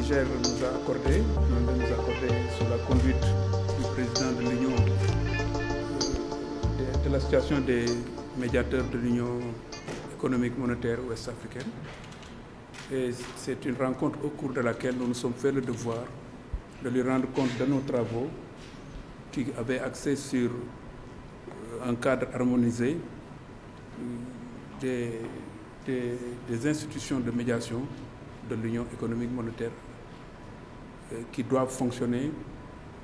Niger nous a accordé, sous la conduite du président de l'Union, de la situation des médiateurs de l'Union économique monétaire ouest-africaine. Et c'est une rencontre au cours de laquelle nous nous sommes fait le devoir de lui rendre compte de nos travaux qui avaient axé sur un cadre harmonisé des institutions de médiation de l'Union économique monétaire qui doivent fonctionner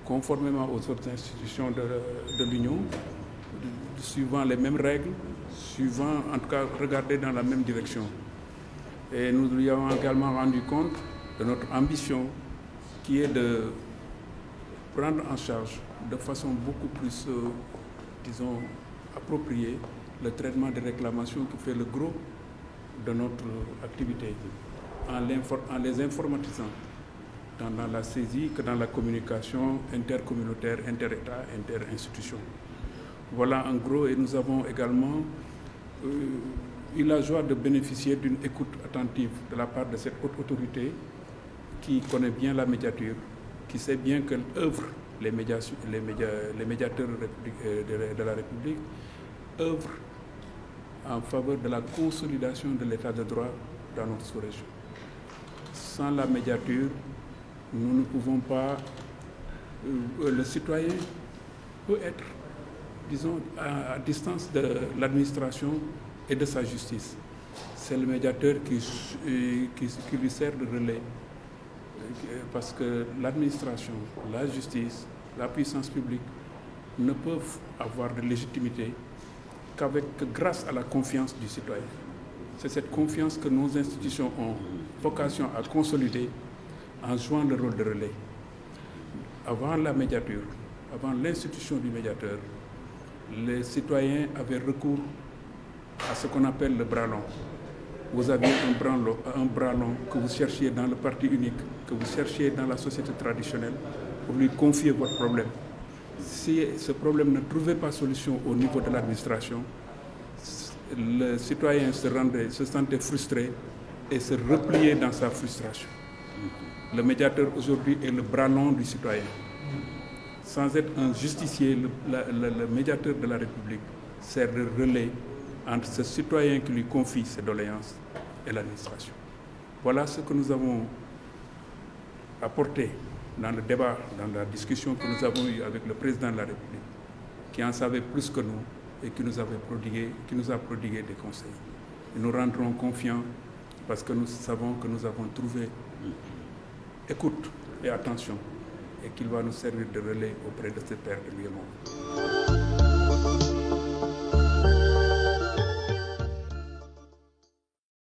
conformément aux autres institutions de l'Union, suivant les mêmes règles, suivant, en tout cas, regarder dans la même direction. Et nous lui avons également rendu compte de notre ambition qui est de prendre en charge de façon beaucoup plus, disons, appropriée le traitement des réclamations qui fait le gros de notre activité, en les informatisant tant dans la saisie que dans la communication intercommunautaire, inter-État, inter-institution. Voilà en gros, et nous avons également eu la joie de bénéficier d'une écoute attentive de la part de cette haute autorité qui connaît bien la médiature, qui sait bien qu'elle œuvre, les médiateurs de la République œuvrent en faveur de la consolidation de l'état de droit dans notre sous-région. Sans la médiature, nous ne pouvons pas... le citoyen peut être, disons, à distance de l'administration et de sa justice. C'est le médiateur qui lui sert de relais. Parce que l'administration, la justice, la puissance publique ne peuvent avoir de légitimité que grâce à la confiance du citoyen. C'est cette confiance que nos institutions ont vocation à consolider en jouant le rôle de relais. Avant la médiature, avant l'institution du médiateur, les citoyens avaient recours à ce qu'on appelle le bras long. Vous aviez un bras long que vous cherchiez dans le parti unique, que vous cherchiez dans la société traditionnelle pour lui confier votre problème. Si ce problème ne trouvait pas solution au niveau de l'administration, le citoyen se sentait frustré et se repliait dans sa frustration. Le médiateur aujourd'hui est le bras long du citoyen. Sans être un justicier, le médiateur de la République sert de relais entre ce citoyen qui lui confie ses doléances et l'administration. Voilà ce que nous avons apporté dans le débat, dans la discussion que nous avons eue avec le président de la République, qui en savait plus que nous et qui nous a prodigué des conseils. Et nous rendrons confiants parce que nous savons que nous avons trouvé écoute et attention et qu'il va nous servir de relais auprès de ses pairs de l'UEMOA.